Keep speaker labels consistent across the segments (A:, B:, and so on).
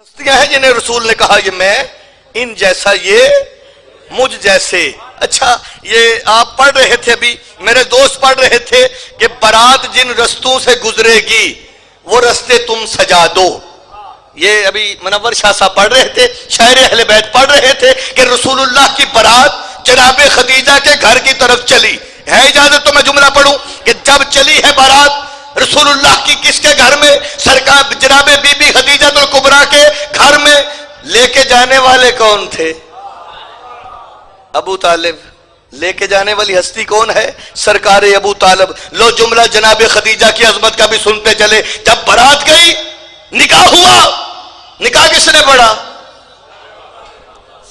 A: ہستیاں ہیں جنہیں رسول نے کہا یہ میں ان جیسا یہ مجھ جیسے. اچھا یہ آپ پڑھ رہے تھے ابھی میرے دوست پڑھ رہے تھے کہ برات جن رستوں سے گزرے گی وہ رستے تم سجا دو. یہ ابھی منور شاہ صاحب پڑھ رہے تھے, شاعر اہل بیت پڑھ رہے تھے کہ رسول اللہ کی برات جناب خدیجہ کے گھر کی طرف چلی ہے. اجازت تو میں جملہ پڑھوں کہ جب چلی ہے بارات رسول اللہ کی کس کے گھر میں؟ سرکار جناب بی بی خدیجہ الکبریٰ کے گھر میں. لے کے جانے والے کون تھے؟ ابو طالب. لے کے جانے والی ہستی کون ہے؟ سرکار ابو طالب. لو جملہ جناب خدیجہ کی عظمت کا بھی سنتے چلے. جب بارات گئی نکاح ہوا, نکاح کس نے پڑھا؟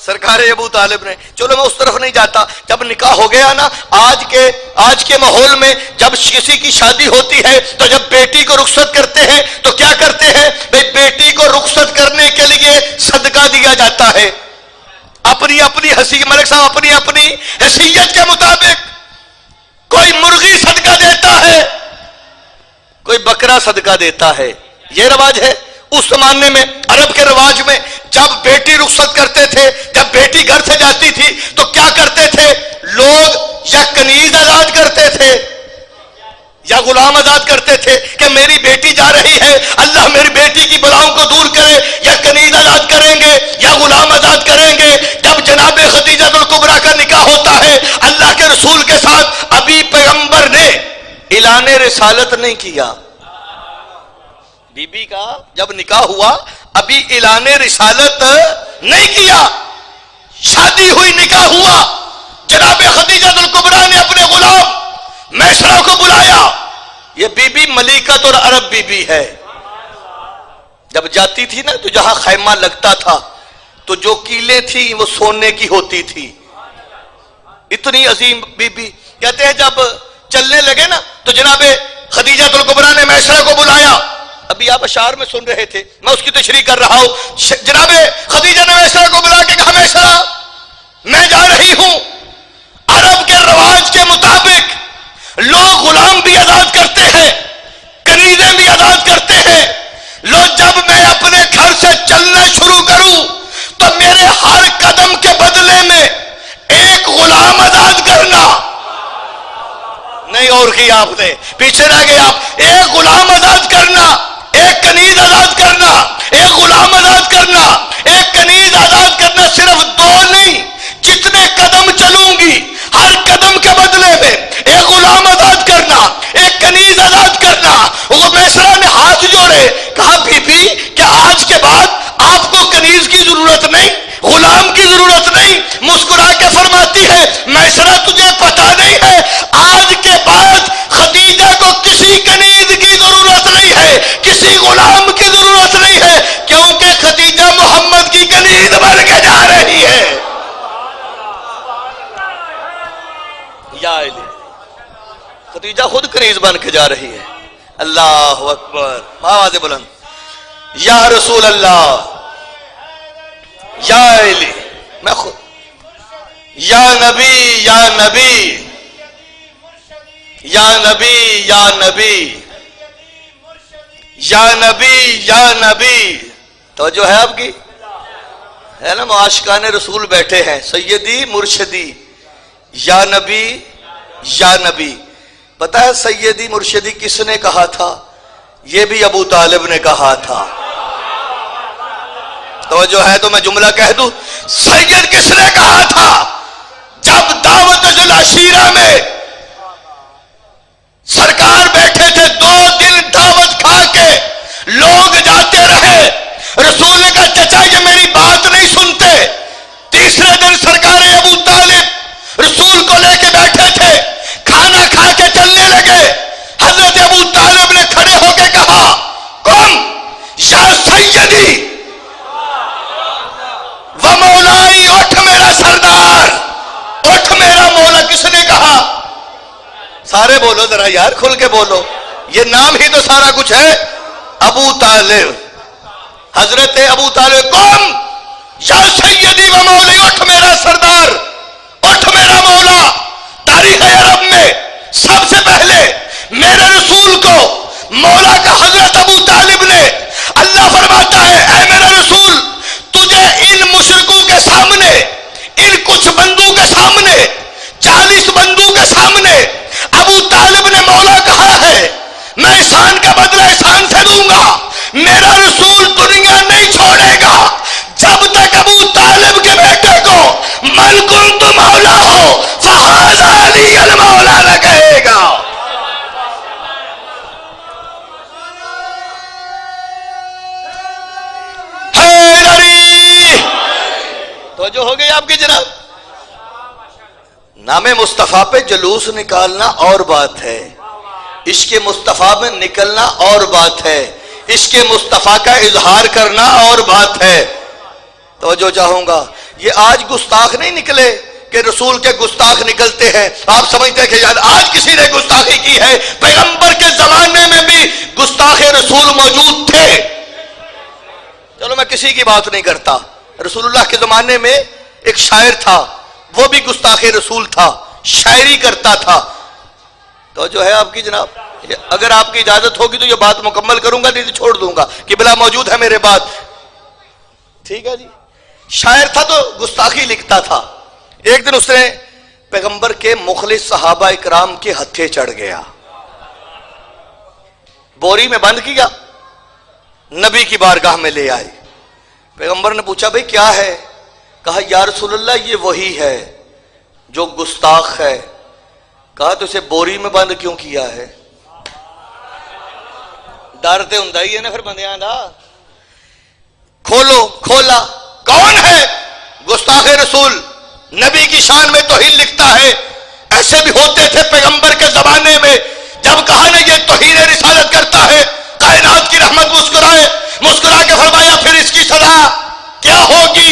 A: سرکار ابو طالب نے. چلو میں اس طرف نہیں جاتا. جب نکاح ہو گیا نا, آج کے ماحول میں جب کسی کی شادی ہوتی ہے تو جب بیٹی کو رخصت کرتے ہیں تو کیا کرتے ہیں بھئی؟ بیٹی کو رخصت کرنے کے لیے صدقہ دیا جاتا ہے. اپنی حیثیت, ملک صاحب اپنی حیثیت کے مطابق کوئی مرغی صدقہ دیتا ہے, کوئی بکرا صدقہ دیتا ہے. یہ رواج ہے اس زمانے میں. عرب کے رواج میں جب بیٹی رخصت کرتے تھے, جب بیٹی گھر سے جاتی تھی تو کیا کرتے تھے لوگ؟ یا کنیز آزاد کرتے تھے یا غلام آزاد کرتے تھے کہ میری بیٹی جا رہی ہے, اللہ میری بیٹی کی بلاؤں کو دور کرے. یا کنیز آزاد کریں گے یا غلام آزاد کریں گے. جب جناب خدیجہ الکبریٰ کا نکاح ہوتا ہے اللہ کے رسول کے ساتھ, ابھی پیغمبر نے اعلان رسالت نہیں کیا. بی بی کا جب نکاح ہوا ابھی اعلان رسالت نہیں کیا. شادی ہوئی, نکاح ہوا, جناب خدیجہ الکبریٰ نے اپنے غلام میسرہ کو بلایا. یہ بی بی ملیکۃ اور عرب بی بی ہے. جب جاتی تھی نا تو جہاں خیمہ لگتا تھا تو جو کیلیں تھی وہ سونے کی ہوتی تھی. اتنی عظیم بی بی. کہتے ہیں جب چلنے لگے نا تو جناب خدیجہ الکبریٰ نے میسرہ کو بلایا. ابھی آپ اشعار میں سن رہے تھے, میں اس کی تشریح کر رہا ہوں. جناب خدیجہ نے میسرہ کو بلا کے کہا میسرہ میں جا رہی ہوں. عرب کے رواج کے مطابق لوگ غلام بھی آزاد کرتے ہیں, کنیزیں بھی آزاد کرتے ہیں. لوگ جب میں اپنے گھر سے چلنا شروع کروں تو میرے ہر قدم کے بدلے میں ایک غلام آزاد کرنا. نہیں اور کیا آپ نے, پیچھے رہ گئے آپ. ایک غلام آزاد کرنا, ایک کنیز آزاد کرنا, ایک غلام آزاد کرنا, ایک کنیز آزاد کرنا. صرف دو نہیں, جتنے قدم چلوں گی ہر قدم کے بدلے میں ایک غلام آزاد کرنا, ایک کنیز آزاد کرنا. وہ میسرہ نے ہاتھ جوڑے, کہا بی بی کہ آج کے بعد آپ کو کنیز کی ضرورت نہیں, غلام کی ضرورت نہیں. مسکرا کے فرماتی ہے میسرہ تجھے پتا نہیں ہے آج کے بعد خدیجہ کو کسی کنیز کی ضرورت نہیں ہے, کسی غلام کی ضرورت نہیں ہے, کیونکہ خدیجہ محمد کی کنیز بن کے جا رہی ہے. یا خدیجہ خود کنیز بن کے جا رہی ہے. اللہ اکبر, آواز بلند. یا رسول اللہ, یا علی, میں خود, یا نبی, یا نبی, یا نبی, یا نبی, یا نبی, یا نبی. توجہ ہے آپ کی, ہے نا؟ معاشقان رسول بیٹھے ہیں, سیدی مرشدی, یا نبی, یا نبی. پتہ ہے سیدی مرشدی کس نے کہا تھا؟ یہ بھی ابو طالب نے کہا تھا. توجہ ہے تو میں جملہ کہہ دوں. سید کس نے کہا تھا؟ جب دعوت العشیرہ میں سرکار بیٹھے تھے, 2 دن دعوت کھا کے لوگ جاتے رہے. رسول نے کہا چچا یہ میری بات نہیں سنتے. تیسرے دن سرکار ابو طالب رسول کو لے کے بیٹھے تھے, کھانا کھا کے چلنے لگے. حضرت ابو طالب نے کھڑے ہو کے کہا قم یا سیدی و مولائی, اٹھ میرا سردار, اٹھ میرا مولا. کس نے کہا؟ سارے بولو ذرا یار, کھل کے بولو, یہ نام ہی تو سارا کچھ ہے. ابو طالب, حضرت ابو طالب. قم یا سیدی و مولائی, اٹھ میرا سردار, اٹھ میرا مولا. تاریخ عرب میں سب سے پہلے میرے رسول کو مولا کا حضرت ابو طالب نے. اللہ فرماتا ہے اے میرا رسول توجہ ہو گئی آپ کی جناب؟ نام مصطفیٰ پہ جلوس نکالنا اور بات ہے، عشق مصطفیٰ میں نکلنا اور بات ہے، عشق مصطفیٰ کا اظہار کرنا اور بات ہے۔ توجہ چاہوں گا، یہ آج گستاخ نہیں نکلے کہ رسول کے گستاخ نکلتے ہیں۔ آپ سمجھتے ہیں کہ یار آج کسی نے گستاخی کی ہے، پیغمبر کے زمانے میں بھی گستاخ رسول موجود تھے۔ چلو میں کسی کی بات نہیں کرتا، رسول اللہ کے زمانے میں ایک شاعر تھا، وہ بھی گستاخ رسول تھا، شاعری کرتا تھا۔ تو جو ہے آپ کی جناب، اگر آپ کی اجازت ہوگی تو یہ بات مکمل کروں گا، نہیں تو چھوڑ دوں گا، قبلہ موجود ہے میرے بات، ٹھیک ہے جی۔ شاعر تھا تو گستاخی لکھتا تھا۔ ایک دن اس نے پیغمبر کے مخلص صحابہ اکرام کے ہتھے چڑھ گیا، بوری میں بند کیا، نبی کی بارگاہ میں لے آئے۔ پیغمبر نے پوچھا بھئی کیا ہے؟ کہا یا رسول اللہ یہ وہی ہے جو گستاخ ہے۔ کہا تو اسے بوری میں بند کیوں کیا ہے؟ ڈرتے ہوں ہی ہے نا پھر بندیاں دا۔ کھولو، کھولا، کون ہے؟ گستاخ رسول، نبی کی شان میں توہین لکھتا ہے۔ ایسے بھی ہوتے تھے پیغمبر کے زمانے میں، جب کہا نا یہ توہین رسالت کرتا ہے، کائنات کی رحمت مسکرائے، مسکرا کے فرمایا پھر اس کی سزا کیا ہوگی؟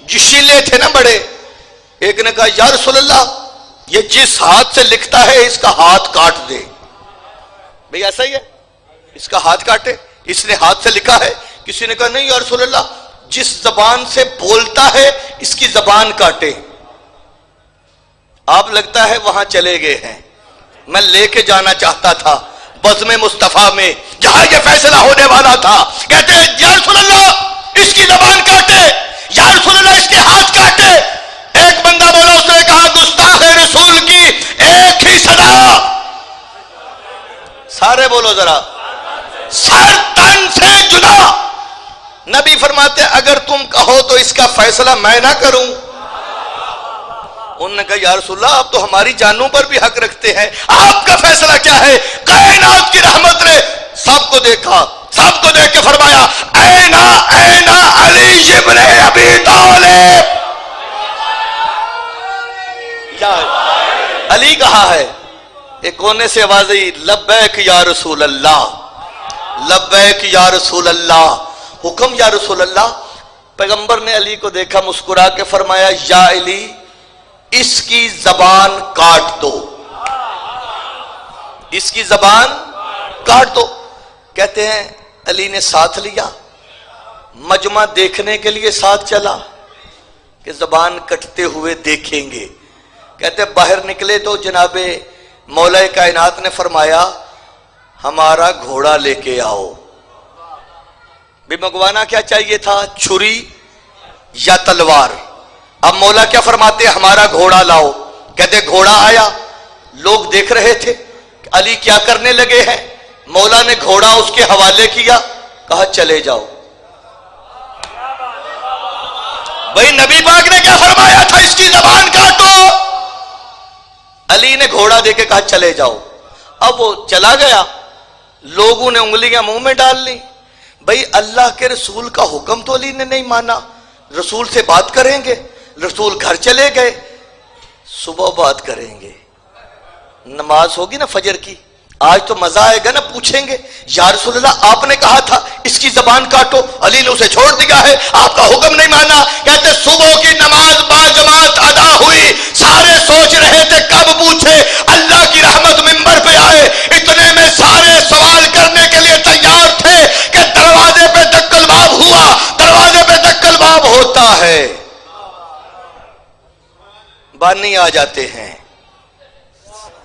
A: جشیلے تھے نا بڑے، ایک نے کہا یا رسول اللہ یہ جس ہاتھ سے لکھتا ہے اس کا ہاتھ کاٹ دے۔ بھئی ایسا ہی ہے، اس کا ہاتھ کاٹے، اس نے ہاتھ سے لکھا ہے۔ کسی نے کہا نہیں یا رسول اللہ جس زبان سے بولتا ہے اس کی زبان کاٹے۔ آپ لگتا ہے وہاں چلے گئے ہیں، میں لے کے جانا چاہتا تھا بزم مصطفیٰ میں جہاں یہ فیصلہ ہونے والا تھا۔ کہتے ہیں یا رسول اللہ اس کی زبان کاٹے، یا رسول اللہ اس کے ہاتھ کاٹے۔ ایک بندہ بولا، اس نے کہا گستاخ رسول کی ایک ہی سزا، سارے بولو ذرا، سر تن سے جدا۔ نبی فرماتے اگر تم کہو تو اس کا فیصلہ میں نہ کروں۔ انہوں نے کہا یا رسول اللہ آپ تو ہماری جانوں پر بھی حق رکھتے ہیں، آپ کا فیصلہ کیا ہے؟ کائنات کی رحمت نے سب کو دیکھا، سب کو دیکھ کے فرمایا اینا اینا علی ابن ابی طالب۔ علی کہا ہے، ایک کونے سے آواز آئی لبیک یا رسول اللہ، لبیک یا رسول اللہ، حکم یا رسول اللہ۔ پیغمبر نے علی کو دیکھا، مسکرا کے فرمایا یا علی اس کی زبان کاٹ دو، اس کی زبان کاٹ دو۔ کہتے ہیں علی نے ساتھ لیا، مجمع دیکھنے کے لیے ساتھ چلا کہ زبان کٹتے ہوئے دیکھیں گے۔ کہتے باہر نکلے تو جناب مولا کائنات نے فرمایا ہمارا گھوڑا لے کے آؤ۔ بھی منگوانا کیا چاہیے تھا؟ چھری یا تلوار؟ اب مولا کیا فرماتے ہمارا گھوڑا لاؤ۔ کہتے گھوڑا آیا، لوگ دیکھ رہے تھے علی کیا کرنے لگے ہیں۔ مولا نے گھوڑا اس کے حوالے کیا، کہا چلے جاؤ۔ بھئی نبی پاک نے کیا فرمایا تھا؟ اس کی زبان کاٹو۔ علی نے گھوڑا دے کے کہا چلے جاؤ۔ اب وہ چلا گیا، لوگوں نے انگلیاں منہ میں ڈال لی۔ بھئی اللہ کے رسول کا حکم تو علی نے نہیں مانا، رسول سے بات کریں گے، رسول گھر چلے گئے، صبح بات کریں گے، نماز ہوگی نا فجر کی، آج تو مزہ آئے گا نا، پوچھیں گے یا رسول اللہ آپ نے کہا تھا اس کی زبان کاٹو، علی نے اسے چھوڑ دیا ہے، آپ کا حکم نہیں مانا۔ کہتے صبح کی نماز با جماعت ادا ہوئی، سارے سوچ رہے تھے کب پوچھے، اللہ کی رحمت منبر پہ آئے، اتنے میں سارے سوال کرنے کے لیے تیار تھے کہ دروازے پہ دکل باب ہوا۔ دروازے پہ دکل باب ہوتا ہے، بانی آ جاتے ہیں،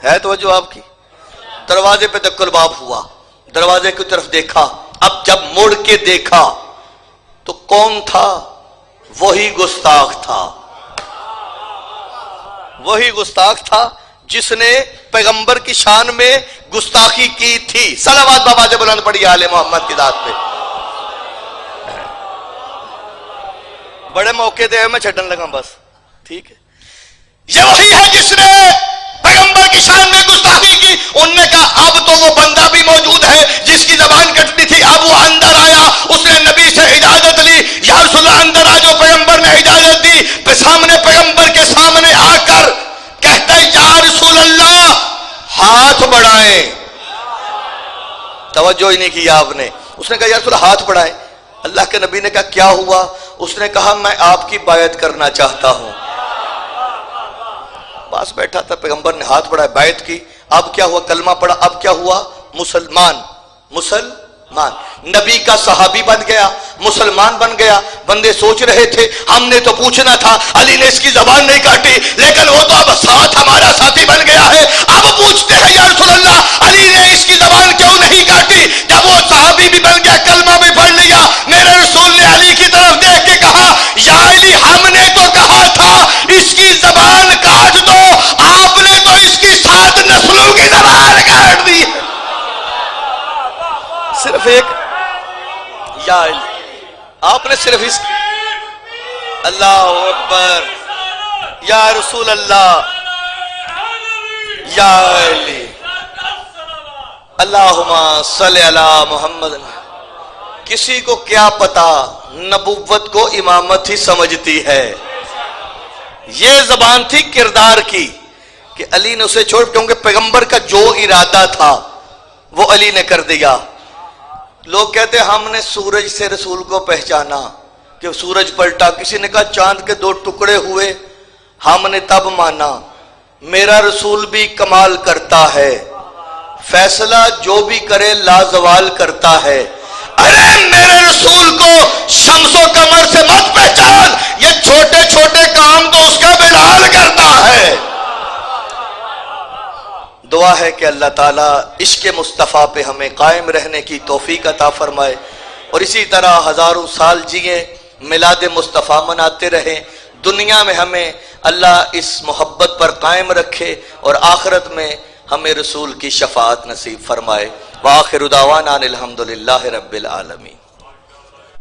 A: ہے توجہ آپ کی؟ دروازے پہ دکل باب ہوا، دروازے کی طرف دیکھا، اب جب مڑ کے دیکھا تو کون تھا؟ وہی گستاخ تھا، وہی گستاخ تھا جس نے پیغمبر کی شان میں گستاخی کی تھی۔ صلوات بابا جب بلند پڑی آل محمد کی ذات پہ۔ بڑے موقع دے میں چھڑن لگا بس، ٹھیک ہے۔ یہ وہی ہے جس نے پیغمبر کی شان میں گستاخی کی۔ انہوں نے کہا اب تو وہ بندہ بھی موجود ہے جس کی زبان کٹنی تھی، اب وہ اندر آیا، اس نے نبی سے اجازت لی، یا رسول اللہ اندر آ جو۔ پیغمبر نے اجازت دی، توجہ ہی نہیں کیا آپ نے. اس نے کہا یا رسول اللہ ہاتھ بڑھائیں. اللہ کے نبی نے کہا کیا ہوا؟ اس نے کہا میں آپ کی بیعت کرنا چاہتا ہوں. پاس بیٹھا تھا پیغمبر نے ہاتھ بڑھائے، بیعت کی. اب کیا ہوا؟ کلمہ پڑھا. اب کیا ہوا؟ مسلمان. نبی کا صحابی بن گیا، مسلمان بن گیا. بندے سوچ رہے تھے ہم نے تو پوچھنا تھا، علی نے اس کی زبان نہیں کاٹی، لیکن وہ تو اب ساتھ ہمارا ساتھی بن گیا ہے. اب پوچھتے ہیں یا رسول اللہ علی نے اس کی زبان کیوں نہیں کاٹی؟ جب وہ صحابی بھی بن گیا، کلمہ بھی پڑھ لیا، میرے رسول نے علی کی طرف دیکھ کے کہا یا علی ہم نے تو کہا تھا اس کی زبان کاٹ دو، آپ نے تو اس کی 7 نسلوں کی زبان کاٹ دی. صرف ایک یا علی، آپ نے صرف اس اللہ اکبر یا رسول اللہ یا علی اللہم صلی علی محمد. کسی کو کیا پتا نبوت کو امامت ہی سمجھتی ہے. یہ زبان تھی کردار کی کہ علی نے اسے چھوڑ، کیونکہ پیغمبر کا جو ارادہ تھا وہ علی نے کر دیا. لوگ کہتے ہم نے سورج سے رسول کو پہچانا کہ سورج پلٹا. کسی نے کہا چاند کے 2 ٹکڑے ہوئے، ہم نے تب مانا. میرا رسول بھی کمال کرتا ہے، فیصلہ جو بھی کرے لازوال کرتا ہے. ارے میرے رسول کو شمس و قمر سے مت پہچان، یہ چھوٹے چھوٹے کام تو اس کا بلال کرتا ہے. دعا ہے کہ اللہ تعالیٰ عشق مصطفیٰ پہ ہمیں قائم رہنے کی توفیق عطا فرمائے، اور اسی طرح ہزاروں سال جئیں، میلاد مصطفیٰ مناتے رہیں. دنیا میں ہمیں اللہ اس محبت پر قائم رکھے اور آخرت میں ہمیں رسول کی شفاعت نصیب فرمائے. وآخر دعوانا الحمدللہ رب العالمین.